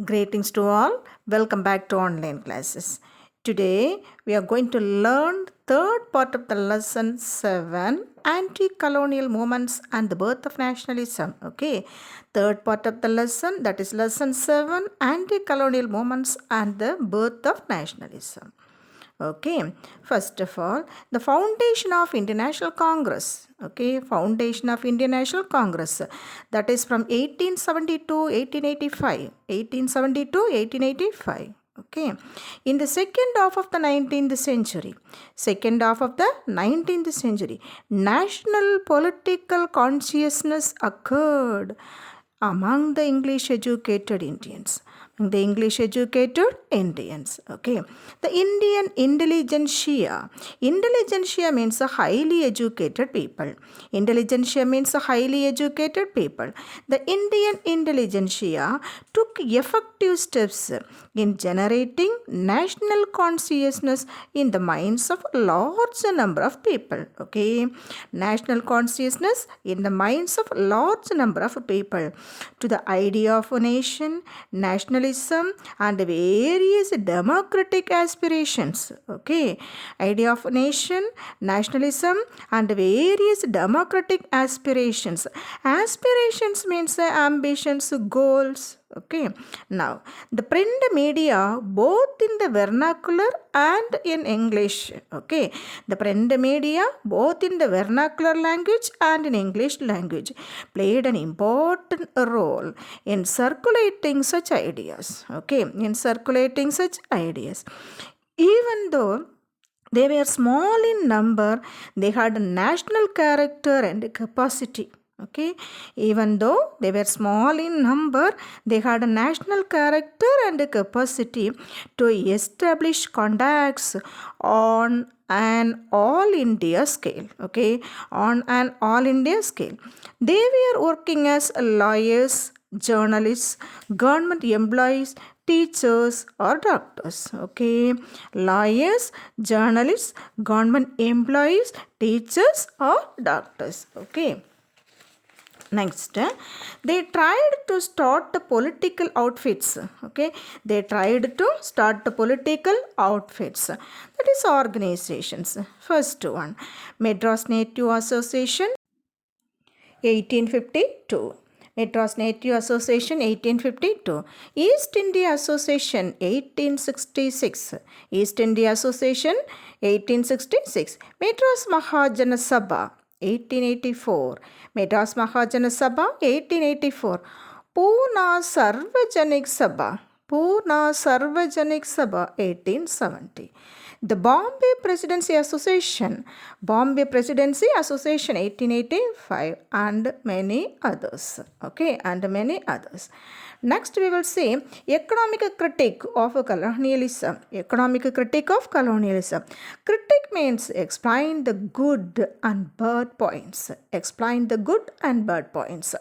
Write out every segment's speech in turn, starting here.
Greetings to all. Welcome back to online classes. Today we are going to learn third part of the lesson 7, anti-colonial movements and the birth of nationalism. Okay, third part of the lesson, that is lesson 7, anti-colonial movements and the birth of nationalism. Okay, first of all, the foundation of International Congress. Okay, foundation of Indian National Congress, that is from 1872 1885. 1872 1885. Okay, in the second half of the 19th century, national political consciousness occurred among the English educated Indians. Okay, the Indian intelligentsia. Intelligentsia means a highly educated people. Intelligentsia means a highly educated people. The Indian intelligentsia took effective steps in generating national consciousness in the minds of a large number of people. Okay, national consciousness in the minds of a large number of people to the idea of a nation, nationalism, and various democratic aspirations. Okay, idea of a nation, nationalism, and various democratic aspirations. Aspirations means ambitions, goals. Okay, now the print media both in the vernacular and in English. Okay, the print media both in the vernacular language and in English language played an important role in circulating such ideas. Okay, in circulating such ideas. Even though they were small in number, they had a national character and capacity. Okay, even though they were small in number, they had a national character and a capacity to establish contacts on an all India scale. Okay, on an all India scale. They were working as lawyers, journalists, government employees, teachers or doctors. Okay, lawyers, journalists, government employees, teachers or doctors. Okay. Next, they tried to start the political outfits. Okay, they tried to start the political outfits. That is organizations. First one, Madras Native Association, 1852. Madras Native Association 1852. East India Association 1866. East India Association 1866. Madras Mahajana Sabha 1884. Madras Mahajana Sabha 1884. Pune Sarvajanik Sabha. Pune Sarvajanik Sabha 1870. The Bombay Presidency Association 1885 and many others. Okay, and many others. Next we will see economic critique of colonialism. Economic critique of colonialism. Critique means explain the good and bad points. Explain the good and bad points.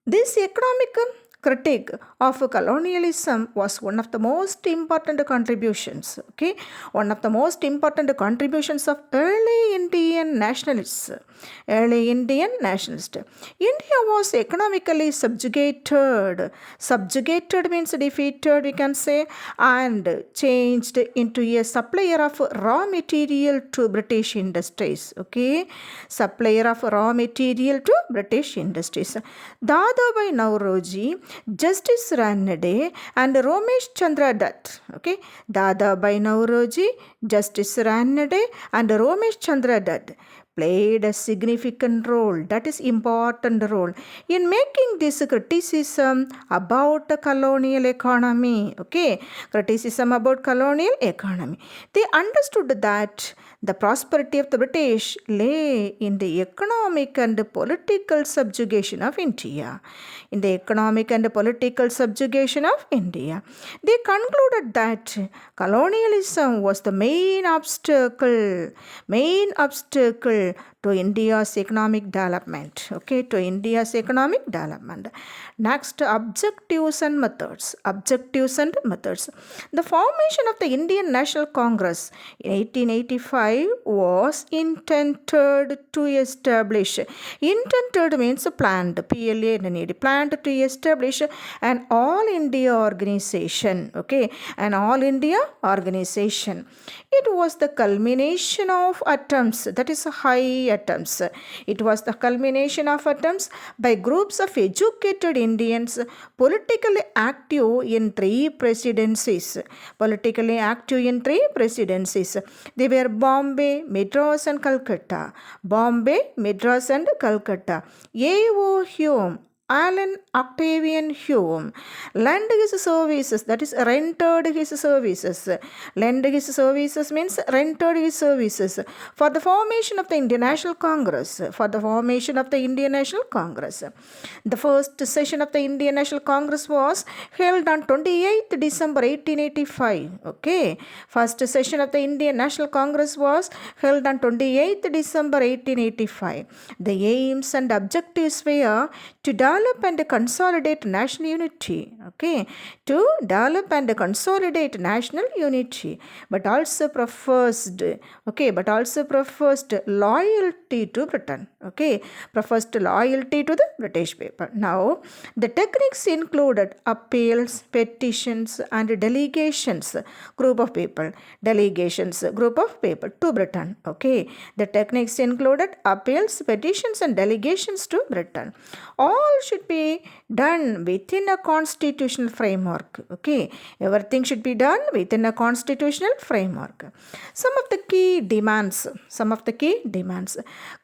This economic critique of colonialism was one of the most important contributions. Okay, one of the most important contributions of early Indian nationalists. Early Indian nationalists. India was economically subjugated. Subjugated means defeated, we can say, and changed into a supplier of raw material to British industries. Okay, supplier of raw material to British industries. Dadabhai Nauroji, Justice Ranade, and Ramesh Chandra Dutt. Okay, Dadabhai Nauroji, Justice Ranade, and Ramesh Chandra Dutt played a significant role, that is important role, in making this criticism about the colonial economy. Okay, criticism about colonial economy. They understood that the prosperity of the British lay in the economic and political subjugation of India. In the economic and political subjugation of India. They concluded that colonialism was the main obstacle to India's economic development. Okay, to India's economic development. Next, objectives and methods. Objectives and methods. The formation of the Indian National Congress in 1885 1895 was intended to establish. Intended means planned, PLANNED, planned to establish an all India organization. Okay, an all India organization. It was the culmination of attempts, that is high attempts. It was the culmination of attempts by groups of educated Indians politically active in three presidencies. Politically active in three presidencies. They were Bombay, Madras and Calcutta. Bombay, Madras and Calcutta. A.O. Hume, Alan Octavian Hume, lent his services, that is rented his services. Lend his services means rented his services for the formation of the Indian National Congress. For the formation of the Indian National Congress. The first session of the Indian National Congress was held on 28th December 1885. Okay. First session of the Indian National Congress was held on 28th December 1885. The aims and objectives were to develop and consolidate national unity. Okay. To develop and consolidate national unity. But also professed loyalty to Britain. Okay. Professed loyalty to the British people. Now, the techniques included appeals, petitions, and delegations, group of people to Britain. Okay. The techniques included appeals, petitions, and delegations to Britain. All should be done within a constitutional framework. Okay. Everything should be done within a constitutional framework. Some of the key demands.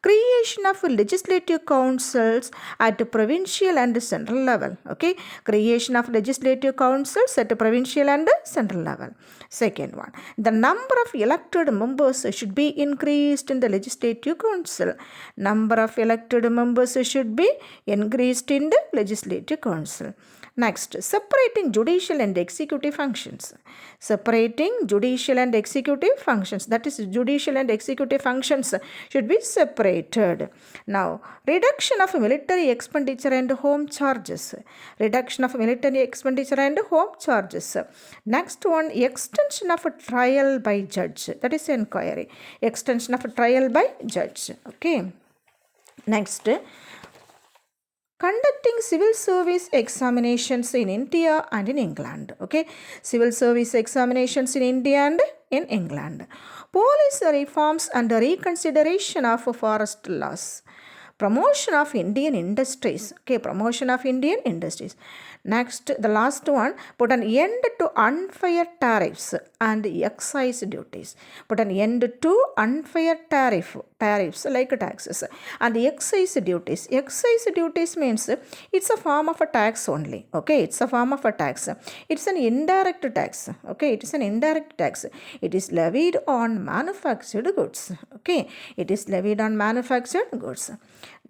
Creation of legislative councils at provincial and central level. Okay. Creation of legislative councils at provincial and central level. Second one, the number of elected members should be increased in the legislative council. Number of elected members should be increased in the legislative council. Next, separating judicial and executive functions. Separating judicial and executive functions. That is, judicial and executive functions should be separated. Now, reduction of military expenditure and home charges. Reduction of military expenditure and home charges. Next one, extension of a trial by judge. That is inquiry. Extension of a trial by judge. Okay. Next, conducting civil service examinations in India and in England. Okay, civil service examinations in India and in England. Policy reforms and reconsideration of forest laws. Promotion of Indian industries. Okay, promotion of Indian industries. Next, the last one, put an end to unfair tariffs and excise duties. Put an end to unfair tariffs like taxes and excise duties. Excise duties means it's a form of a tax only. Okay, it's a form of a tax. It's an indirect tax. Okay, it is an indirect tax. It is levied on manufactured goods. Okay, it is levied on manufactured goods.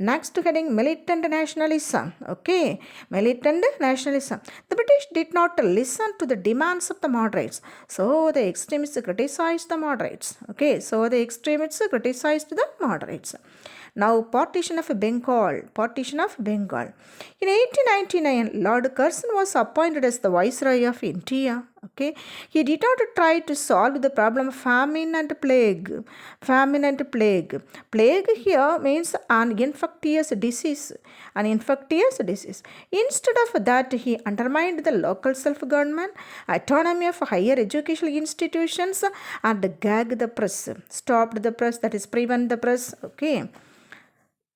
Next heading, militant nationalism. Okay, militant nationalism. The British did not listen to the demands of the moderates. So the extremists criticized the moderates. Okay, so the extremists criticized the moderates. Now, partition of Bengal. Partition of Bengal. In 1899, Lord Curzon was appointed as the Viceroy of India. Okay, he did not try to solve the problem of famine and plague. Famine and plague. Plague here means an infectious disease. An infectious disease. Instead of that, he undermined the local self-government, autonomy of higher educational institutions, and gagged the press. Stopped the press, that is, prevent the press. Okay.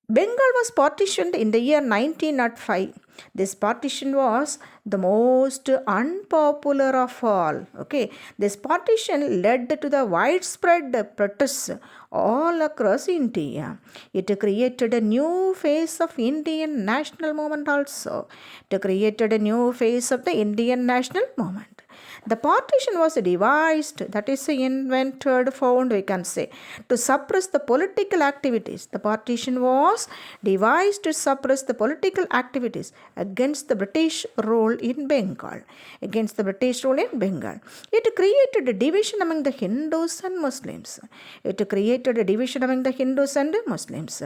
Bengal was partitioned in the year 1905. This partition was the most unpopular of all. Okay, this partition led to the widespread protests all across India. It created a new phase of Indian national movement also. It created a new phase of the Indian national movement. The partition was devised, that is invented, found we can say, to suppress the political activities. The partition was devised to suppress the political activities against the British rule in Bengal. Against the British rule in Bengal. It created a division among the Hindus and Muslims. It created a division among the Hindus and Muslims.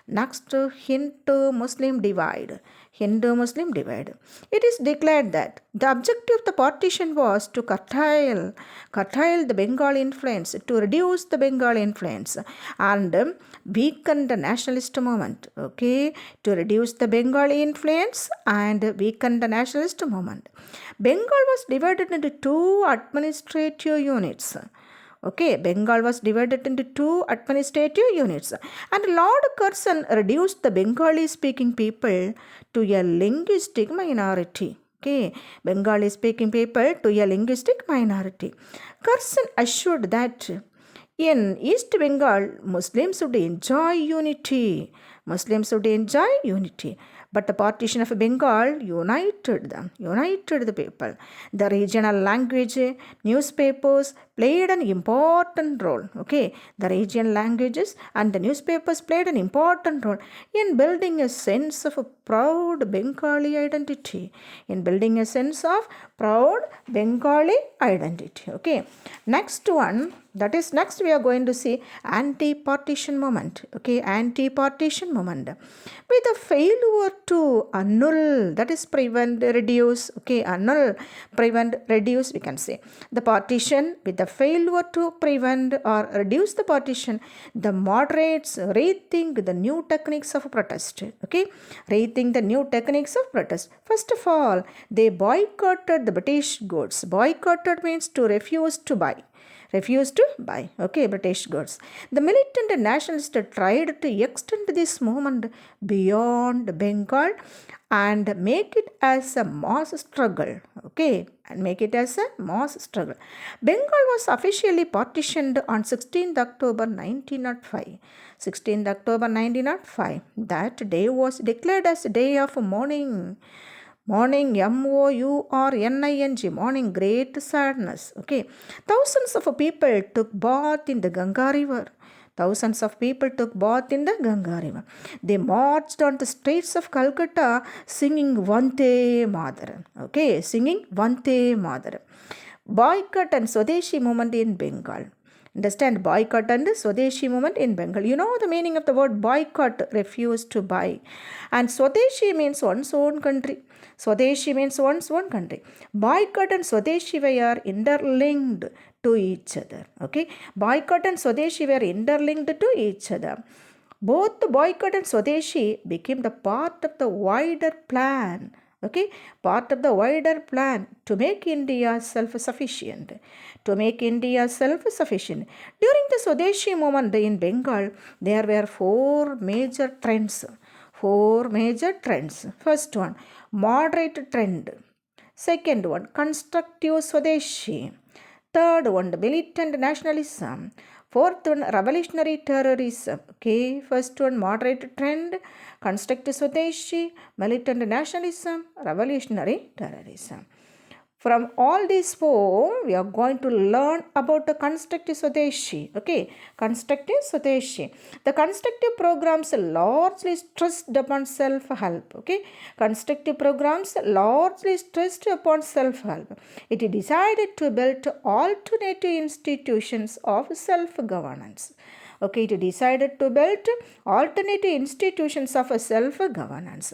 Next, Hindu-Muslim divide. Hindu-Muslim divide. It is declared that the objective of the partition was to curtail the Bengal influence, to reduce the Bengal influence and weaken the nationalist movement. Okay, to reduce the Bengali influence and weaken the nationalist movement. Bengal was divided into two administrative units. Okay, Bengal was divided into two administrative units, and Lord Curzon reduced the Bengali speaking people to a linguistic minority. Okay, Bengali speaking people to a linguistic minority. Curzon assured that in East Bengal, Muslims would enjoy unity. Muslims would enjoy unity. But the partition of Bengal united the people. The regional language, newspapers played an important role. Okay, the regional languages and the newspapers played an important role in building a sense of a proud Bengali identity. In building a sense of proud Bengali identity. Okay, next one. That is, next we are going to see anti-partition movement. Okay, anti-partition movement. With the failure to annul, that is prevent, reduce, okay, annul, prevent, reduce, we can say. The partition, with the failure to prevent or reduce the partition, the moderates rethink the new techniques of protest. Okay, rethink the new techniques of protest. First of all, they boycotted the British goods. Boycotted means to refuse to buy. Okay, British goods. The militant and nationalists tried to extend this movement beyond Bengal and make it as a mass struggle. Okay, and make it as a mass struggle. Bengal was officially partitioned on 16th October 1905. 16th October 1905. That day was declared as a day of mourning. Mourning, M-O-U-R-N-I-N-G, mourning, great sadness. Okay. Thousands of people took bath in the Ganga River. Thousands of people took bath in the Ganga River. They marched on the streets of Calcutta singing Vande Mataram. Okay, singing Vande Mataram. Boycott and Swadeshi movement in Bengal. Understand, boycott and Swadeshi movement in Bengal. You know the meaning of the word boycott, refuse to buy. And Swadeshi means one's own country. Swadeshi means one's own country. Boycott and Swadeshi were interlinked to each other. Okay, boycott and Swadeshi were interlinked to each other. Both the boycott and Swadeshi became the part of the wider plan. Okay, part of the wider plan to make India self-sufficient. To make India self-sufficient. During the Swadeshi movement in Bengal, there were four major trends. First one, moderate trend. Second one, constructive Swadeshi. Third one, militant nationalism. Fourth one, revolutionary terrorism. Okay, first one, moderate trend, constructive Swadeshi, militant nationalism, revolutionary terrorism. From all these four, we are going to learn about the constructive Swadeshi. Okay, constructive Swadeshi. The constructive programs largely stressed upon self-help. Okay, constructive programs largely stressed upon self-help. It decided to build alternative institutions of self-governance. Okay, it decided to build alternative institutions of self-governance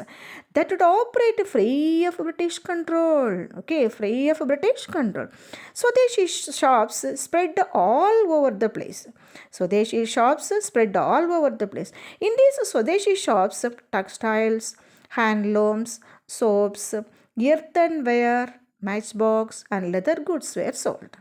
that would operate free of British control. Okay, free of British control. Swadeshi shops spread all over the place. Swadeshi shops spread all over the place. In these Swadeshi shops, textiles, handlooms, soaps, earthenware, matchbox and leather goods were sold.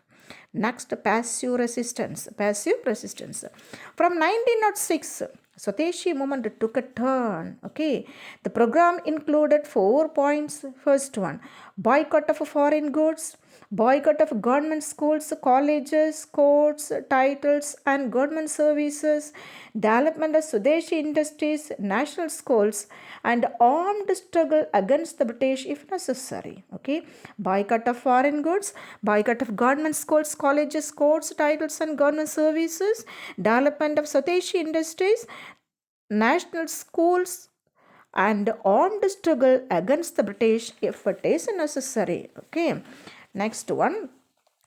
Next, passive resistance. From 1906, Swadeshi movement took a turn. Okay, the program included 4 points. First one, boycott of foreign goods, boycott of government schools, colleges, courts, titles and government services, development of Swadeshi industries, national schools and armed struggle against the British if necessary. Okay, boycott of foreign goods, boycott of government schools, colleges, courts, titles and government services, development of Swadeshi industries, national schools and armed struggle against the British if it is necessary. Okay, next one,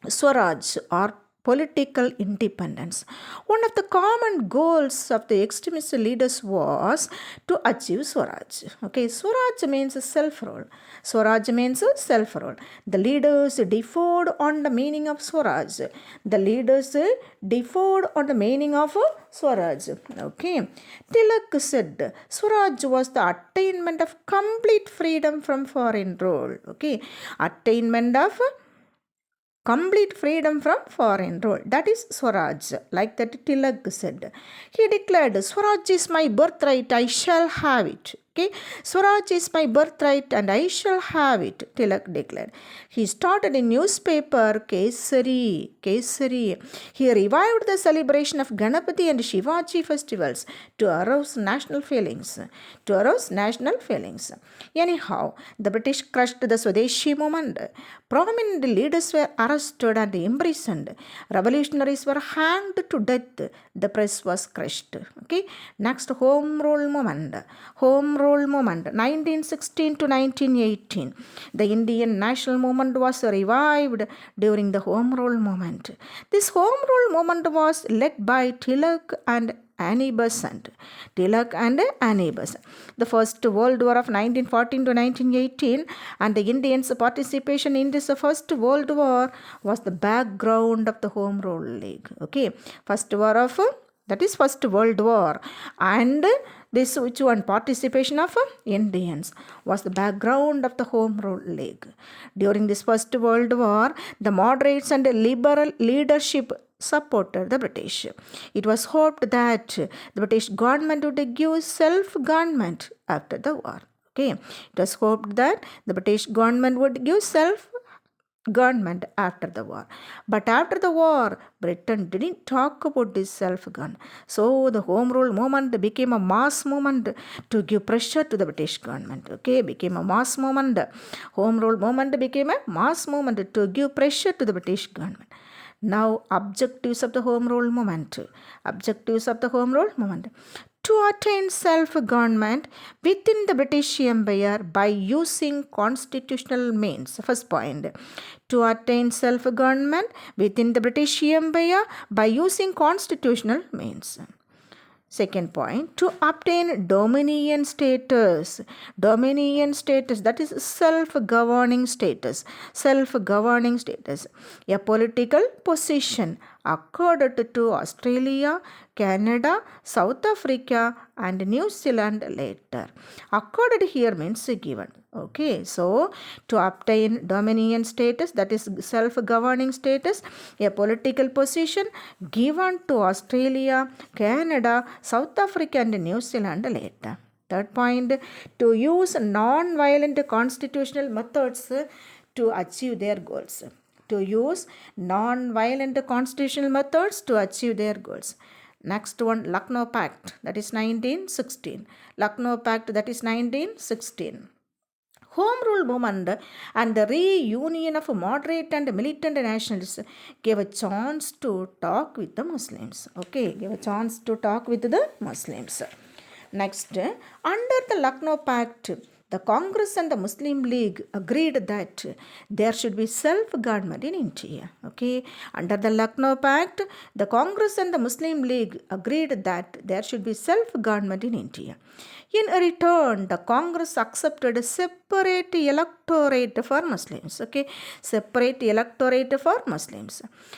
SWaraj or political independence. One of the common goals of the extremist leaders was to achieve Swaraj. Okay, Swaraj means self-rule. Swaraj means self-rule. The leaders differed on the meaning of Swaraj. The leaders differed on the meaning of Swaraj. Okay, Tilak said Swaraj was the attainment of complete freedom from foreign rule. Okay, attainment of complete freedom from foreign rule. That is Swaraj, like that Tilak said. He declared, Swaraj is my birthright, I shall have it. Okay, Swaraj is my birthright and I shall have it, Tilak declared. He started a newspaper, Kesari. He revived the celebration of Ganapati and Shivaji festivals to arouse national feelings. Anyhow, the British crushed the Swadeshi movement. Prominent leaders were arrested and imprisoned. Revolutionaries were hanged to death. The press was crushed. Okay, next, Home Rule movement. 1916 to 1918. The Indian national movement was revived during the Home Rule movement. This Home Rule movement was led by Tilak and Annie Besant. The First World War of 1914 to 1918 and the Indians' participation in this First World War was the background of the Home Rule League. Okay, First World War and this which one participation of Indians was the background of the Home Rule League. During this First World War, the moderates and liberal leadership supported the British. It was hoped that the British government would give self-government after the war. Okay, it was hoped that the British government would give self-government after the war. But after the war, Britain didn't talk about this self-government. So the Home Rule movement became a mass movement to give pressure to the British government. Okay, became a mass movement. Home Rule movement became a mass movement to give pressure to the British government. Now, objectives of the Home Rule movement. To attain self-government within the British Empire by using constitutional means. First point. To attain self-government within the British Empire by using constitutional means. Second point, to obtain dominion status, that is self-governing status, a political position accorded to Australia, Canada, South Africa and New Zealand later. Accorded here means given. Okay, so to obtain dominion status, that is self-governing status, a political position given to Australia, Canada, South Africa and New Zealand later. Third point, to use non-violent constitutional methods to achieve their goals. Next one, Lucknow Pact, that is 1916. Home Rule movement and the reunion of moderate and militant nationalists gave a chance to talk with the Muslims. Okay, Next, under the Lucknow Pact, the Congress and the Muslim League agreed that there should be self-government in India. Okay, under the Lucknow Pact, the Congress and the Muslim League agreed that there should be self-government in India. In return, the Congress accepted a separate electorate for Muslims. Okay,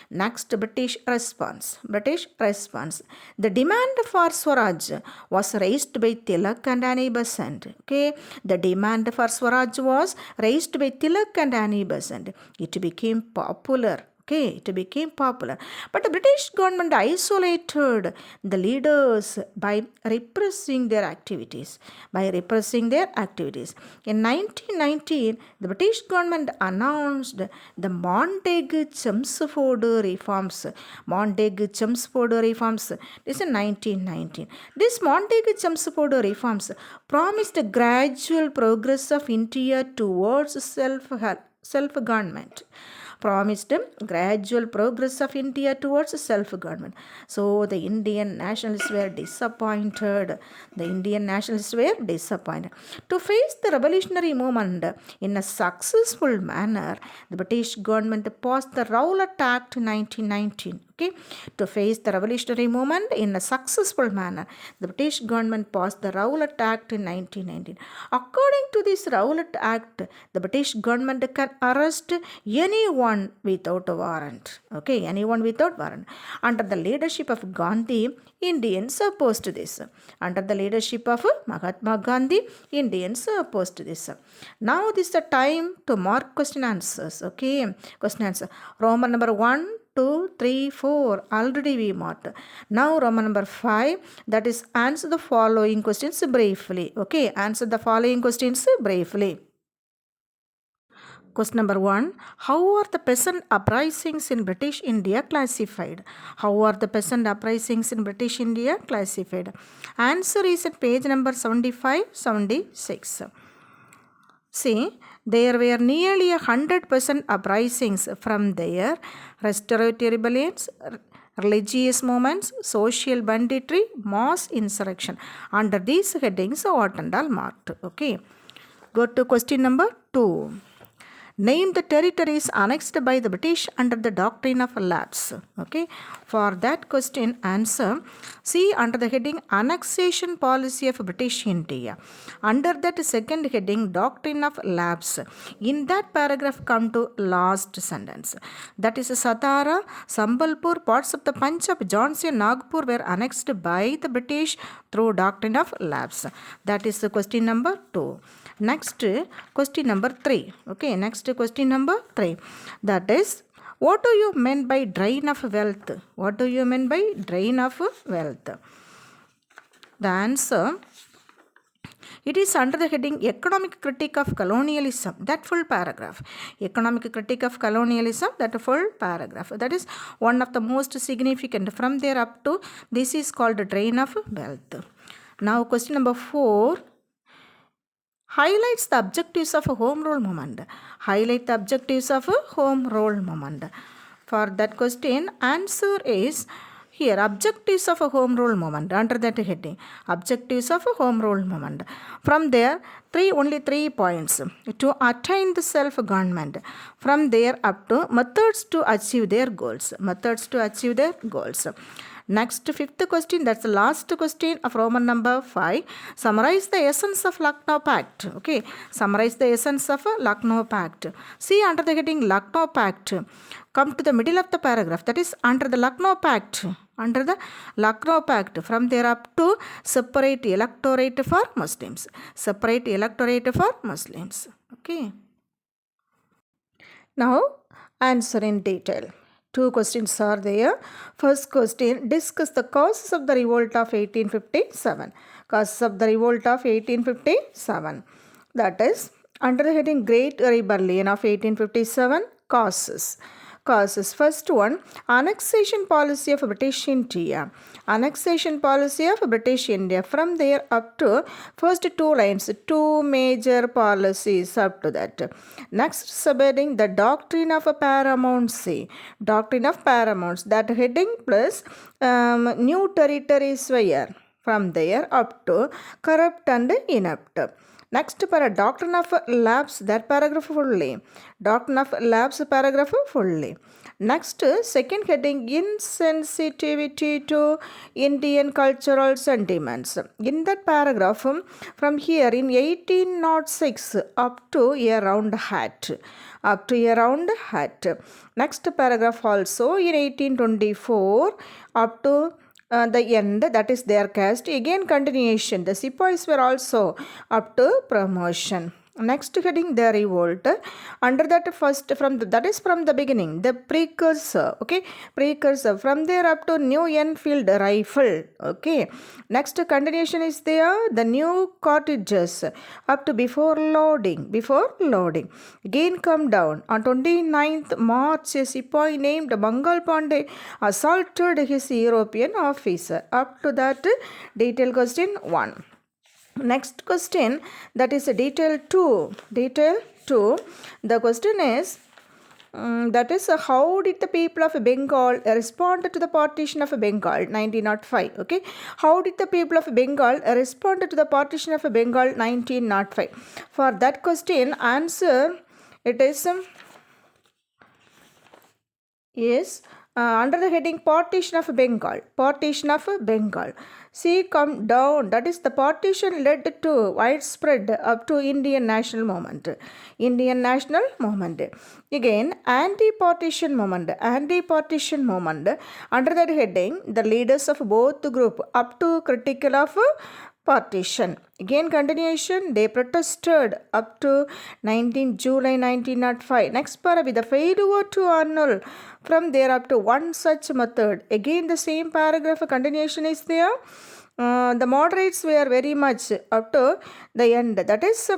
Next, British response. The demand for Swaraj was raised by Tilak and Annie Besant. Okay, the demand for Swaraj was raised by Tilak and Annie Besant. It became popular. But the British government isolated the leaders by repressing their activities. In 1919, the British government announced the Montagu-Chelmsford reforms. This is 1919. These Montagu-Chelmsford reforms promised a gradual progress of India towards self-government. promised gradual progress of India towards self-government. So the Indian nationalists were disappointed. The Indian nationalists were disappointed. To face the revolutionary movement in a successful manner, the British government passed the Rowlatt Act 1919. Okay, to face the revolutionary movement in a successful manner, the British government passed the Rowlatt Act in 1919. According to this Rowlatt Act, the British government can arrest anyone without a warrant. Okay, anyone without warrant. Under the leadership of Gandhi, Indians opposed this. Under the leadership of Mahatma Gandhi, Indians opposed this. Now this is the time to mark question answers. Okay, question answer. Roman number 1, 2, 3, 4. Already we marked. Now Roman number 5. That is answer the following questions briefly. Okay, answer the following questions briefly. Question number 1. How are the peasant uprisings in British India classified? How are the peasant uprisings in British India classified? Answer is at page number 75, 76. See, there were nearly 100% uprisings from there. Restorative rebellions, religious movements, social banditry, mass insurrection. Under these headings, what and all marked. Okay. Go to question number 2. Name the territories annexed by the British under the doctrine of lapse. Okay. For that question answer, see under the heading annexation policy of British India. Under that second heading doctrine of lapse. In that paragraph come to last sentence. That is Satara, Sambalpur, parts of the Punjab, Jhansi and Nagpur were annexed by the British through doctrine of lapse. That is the question number 2. Next question number 3. Okay, next question number 3. That is, what do you mean by drain of wealth? What do you mean by drain of wealth? The answer, it is under the heading Economic Critique of Colonialism. That full paragraph. Economic Critique of Colonialism, that full paragraph. That is one of the most significant. From there up to, this is called drain of wealth. Now question number 4. Highlights the objectives of a home rule movement. Highlight the objectives of a home rule movement. For that question, answer is here, objectives of a home rule movement. Under that heading, objectives of a home rule movement. From there, only three points. To attain the self-government. From there up to methods to achieve their goals. Methods to achieve their goals. Next, fifth question, that's the last question of Roman number 5. Summarize the essence of Lucknow Pact. Okay, summarize the essence of Lucknow Pact. See under the heading Lucknow Pact. Come to the middle of the paragraph. That is under the Lucknow Pact. Under the Lucknow Pact. From there up to separate electorate for Muslims. Separate electorate for Muslims. Okay. Now, answer in detail. Two questions are there. First question, discuss the causes of the revolt of 1857. Causes of the revolt of 1857. That is, under the heading Great Rebellion of 1857, causes. Causes. First one, annexation policy of British India. Annexation policy of British India. From there up to first two lines, two major policies up to that. Next subheading, the doctrine of paramountcy. Doctrine of paramountcy. That heading plus new territories were. From there up to corrupt and inept. Next para doctrine of lapse, that paragraph fully. Doctrine of lapse paragraph fully. Next, second heading, insensitivity to Indian cultural sentiments. In that paragraph, from here in 1806 up to a round hat. Up to a round hat. Next paragraph also in 1824 up to the end, that is their caste. Again continuation. The sepoys were also up to promotion. Next heading, the revolt. Under that first from the, that is from the beginning, the precursor. Okay, precursor. From there up to new Enfield rifle. Okay. Next continuation is there, the new cottages up to before loading. Before loading. Again come down. On 29th March, a sepoy named Bangal Pandey assaulted his European officer. Up to that, detail question 1. Next question, that is detail 2. Detail 2. The question is, that is, how did the people of Bengal respond to the partition of Bengal 1905? Okay, how did the people of Bengal respond to the partition of Bengal 1905? For that question, answer it is yes, under the heading Partition of Bengal. Partition of Bengal. See, come down. That is, the partition led to widespread up to Indian national movement. Indian national movement. Again, anti-partition movement. Anti-partition movement. Under that heading, the leaders of both group up to critical of partition. Again, continuation, they protested up to 19 July 1905. Next paragraph, the failure to annul from there up to one such method. Again, the same paragraph continuation is there. The moderates were very much up to the end. That is,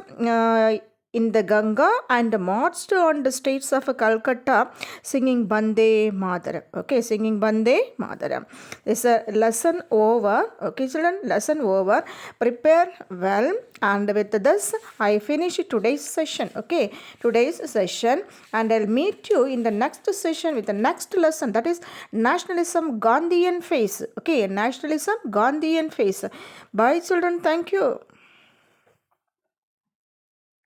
in the Ganga and marched on the streets of Calcutta singing Bande Mataram. Okay, singing Bande Mataram. This is a lesson over. Okay, children, lesson over. Prepare well, and with this I finish today's session. Okay, today's session, and I'll meet you in the next session with the next lesson, that is nationalism Gandhian phase. Okay, nationalism Gandhian phase. Bye children, thank you.